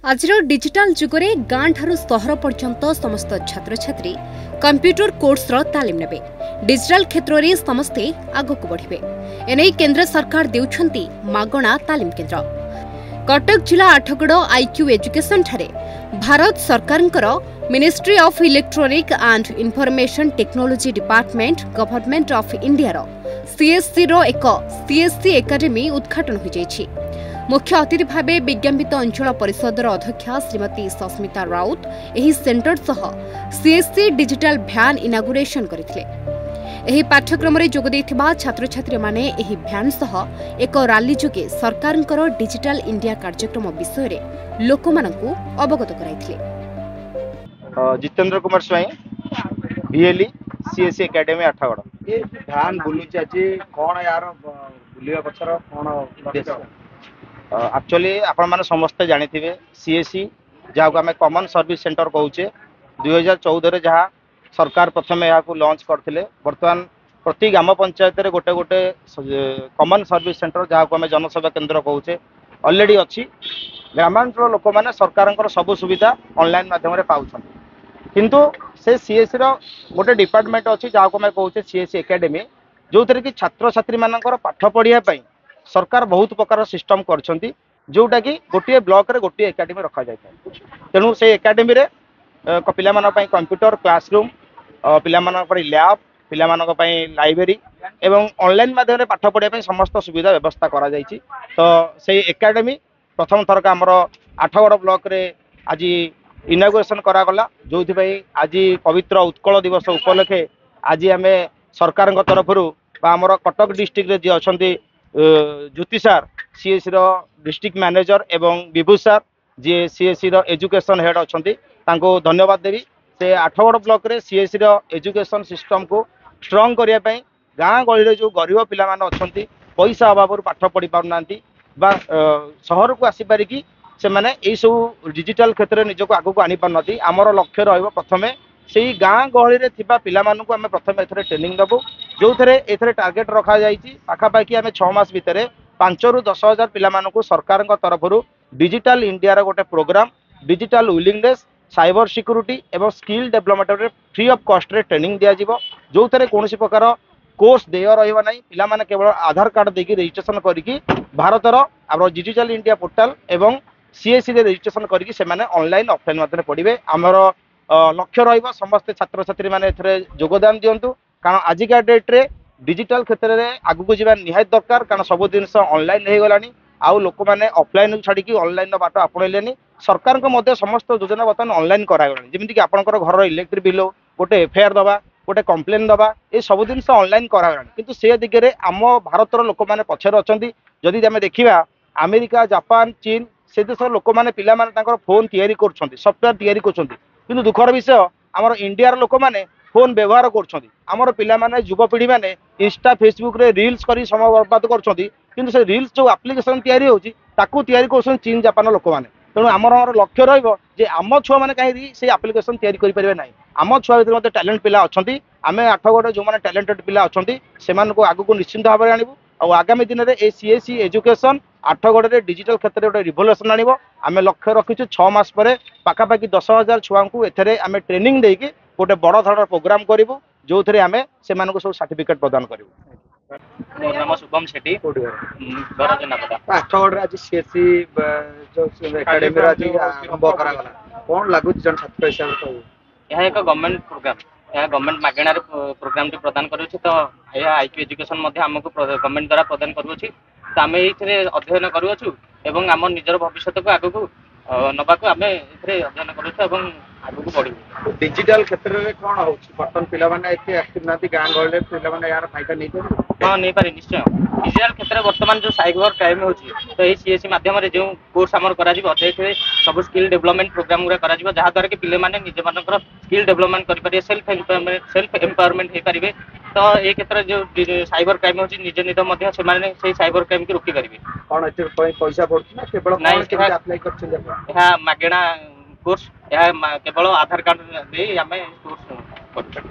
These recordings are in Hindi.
आजर डिजिटाल जुगरे गाँ ठारू सहर पर्यंत समस्त छात्र छात्री कंप्यूटर कोर्स तालीम नेबे। डिजिटाल क्षेत्र में समस्ते आगक बढ़े एने केंद्र सरकार देउछंती मागणा तालीम केंद्र। कटक जिला आठगड़ आईक्यू एजुकेशन ठारे भारत सरकार ministry of electronic and information technology department government of India CSC रो एक सीएससी एकेडमी उद्घाटन हो जाइछि। मुख्य अतिथि भाव विज्ञापित अंचल परिषदर अध्यक्षा श्रीमती सस्मिता राउत एही सेंटर सह सीएससी डिजिटल भ्यान इनागुरेशन करथिले। एही पाठ्यक्रम रे जोग देथिबा छात्र छात्री माने एही भ्यान सह एक रैली जोगे सरकारनकर डिजिटल इंडिया कार्यक्रम विषय रे लोकमानंकु अवगत कराइथिले। Jitendra Kumar Swain BLE CSC academy Athagarh ये भ्यान बुलुची आज कौन यार बुलिया पछर कौन उद्देश्य एक्चुअली आपण माने समस्त जानिथिबे सीएससी जहाँ को आम कॉमन सर्विस सेंटर कहूचे 2014 रे जहाँ सरकार प्रथम यहाँ को लॉन्च करथिले। वर्तमान प्रति ग्राम पंचायत रे गोटे गोटे कॉमन सर्विस सेंटर जहाँ को आम जनसेवा केंद्र कहूचे ऑलरेडी अच्छी। ग्रामांचल लोक मैंने सरकार सब सुविधा ऑनलाइन माध्यम रे पाउछन किंतु से सीएससी रो गोटे डिपार्टमेंट अच्छी जहाँ को आम कहूचे सीएससी एकेडमी जो थे कि छात्र छात्री मानकर पाठ पढ़िया सरकार बहुत प्रकार सिस्टम करछंती जोटा कि गोटे ब्लॉक रे गोटे एकेडमी रखा जाय। तेणु से एकेडमी रे पिला मानक पई कंप्यूटर क्लासरूम पिला मानक पई लैब पिला मानक पई लाइब्रेरी एवं ऑनलाइन माध्यम रे पाठ पढ़िया पई समस्त सुविधा व्यवस्था करा जायछि। तो से एकेडमी प्रथम थरक हमर आठगड़ ब्लॉक रे आज इनागुरेशन करा गला जो आज पवित्र उत्कल दिवस उपलक्षे आज आम सरकार तरफ आमर कटक डिस्ट्रिक्ट रे जी अछंती ज्योति सार सीएससी रो डिस्ट्रिक्ट मैनेजर एवं विभू सार जी सीएससी रो एजुकेशन हेड अछंती तांको धन्यवाद देवी। से आठगड़ ब्लॉक रे सीएससी रो एजुकेशन सिस्टम को स्ट्रांग करिया पई गाँ गली जो गरीब पिला माने अछंती पैसा अभाव पाठ पढ़ी पार नांती बा शहर को आसी पारिकी से माने एई सब डिजिटल क्षेत्र में निजको आगु को आनी पार नथि। हमर लक्ष्य रहइबो प्रथमे सेही गाँ गहली रे थिबा पिला मानकु आमे प्रथमे एथरे ट्रेनिंग दबो जो थरे एथरे टार्गेट रखा जाइछि पाखापाखि आमे 6 मास भितरे 5 रु 10 हजार पिला मानकु सरकार तरफरु डिजिटल इंडिया रो गोटे program digital willingness cyber security एवं स्किल डेवलपमेंट रे फ्री ऑफ कॉस्ट रे ट्रेनिंग दिया जिवो जो थरे कोनोसी प्रकार कोर्स देय रहिबा नै। पिला माने केवल आधार कार्ड देकी रजिस्ट्रेशन करिकी भारतर आरो डिजिटल इंडिया पोर्टल एवं सीएससी रे रजिस्ट्रेशन करिकी से माने ऑनलाइन ऑफलाइन माध्यम पढ़िबे। हमर लक्ष्य रहिबा समस्त छात्र छात्री माने एथरे योगदान दियंतु कारण आजिका डेट रे डिजिटल क्षेत्र में आगू जीवा निहायत दरकार कारण सब जिनस ऑनलाइन हो गलानी आउ लोक मैंने ऑफलाइन छाड़ी ऑनलाइन बाट आपणेलेनी। सरकार को समस्त योजना बर्तमान ऑनलाइन करागलानी जमीक आपंकर घर इलेक्ट्रिक बिल गोटे एफआईआर दबा गोटे कंप्लेन दबा ये सब जिनस ऑनलाइन करागलानी किंतु से दिगरे आम भारतर लोक मैंने पछरे अछंती। जदि आमे देखिबा अमेरिका जापान चीन से देश लोक मैंने पिला माने तांकर फोन तैयारी करछंती सॉफ्टवेयर तैयारी करछंती किंतु दुखर विषय आमर इंडिया लोक मैंने फोन व्यवहार करमर पिला माने युवपीढ़ी मैंने इंस्टा फेसबुक रे रील्स करी समय बर्बाद कर से रील्स जो एप्लिकेशन तैयारी होची ताकू तैयारी कर चीन जापान लोक मैंने। तेणु आमर लक्ष्य रही आम छुआ मैंने कहीं से एप्लिकेशन तैयारी करें ना आम छुआ भर टैलेंट पिला अच्छा आम आठगड़ जो मैंने टैलेंटेड पिला अच्छा से आगू निश्चिंत भाव में आणबू और आगामी दिन में ए सीएससी एजुकेशन आठगड़ रे डिजिटल क्षेत्र में गोटे रिवोल्यूशन आणबो। आम लक्ष्य रखीचु 6 मास पर पाखापाखि 10,000 छुआ को एथरे आम ट्रेनिंग देकी गोटे बड़ धरण प्रोग्राम करूँ जो थे आम से सब सर्टिफिकेट प्रदान करूँ। नाम शुभम शेट्टी आठगड़ आज सीएससी जो एकेडमी आज आरंभ करागला कौन लगुच जन छात्र हिसाब से यह एक गवर्नमेंट प्रोग्राम यह गवर्नमेंट मागणार प्रोग्राम टी प्रदान करूछि। तो यह आईक्यू एजुकेशन मध्ये हमको गवर्नमेंट द्वारा प्रदान करूछि। तो आम ये अध्ययन करूछु एवं आम निजर भविष्य को आगु नबाक आम ये अध्ययन करूछु एवं आगु बढ़ू। डिजिटल क्षेत्र में कौन हो बर्तमान पिला माने एते एक्टिव नाती गाँ गहले पिला माने यार फायदा नहीं हाँ नहीं पारे निश्चय डिजिटल क्षेत्र में बर्तमान जो साइबर क्राइम होची तो ये सीएससी माध्यम रे जो कोर्स हमर करा जिवो सेथे सब स्किल डेवलपमेंट प्रोग्राम गुरा करा जिवो जहाँ द्वारा कि पिले माने निज मानकर स्किल डेवलपमेंट करि पारे सेल्फ एम्पावरमेंट हे पारिबे। तो ये क्षेत्र जो साइबर क्राइम होची निज निज मध्य से माने से साइबर क्राइम की रोकी पारिबे। कोन एते पैसा पड़छ ना केवल कोन के अप्लाई करछन यह मागेणा कोर्स यह केवल आधार कार्ड दे आमे कोर्स करछ।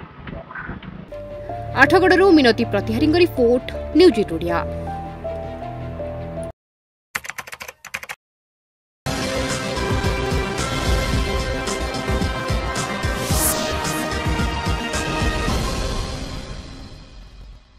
आठगड़रू मिनती प्रतिहारी रिपोर्ट न्यूज 8 ओडिया।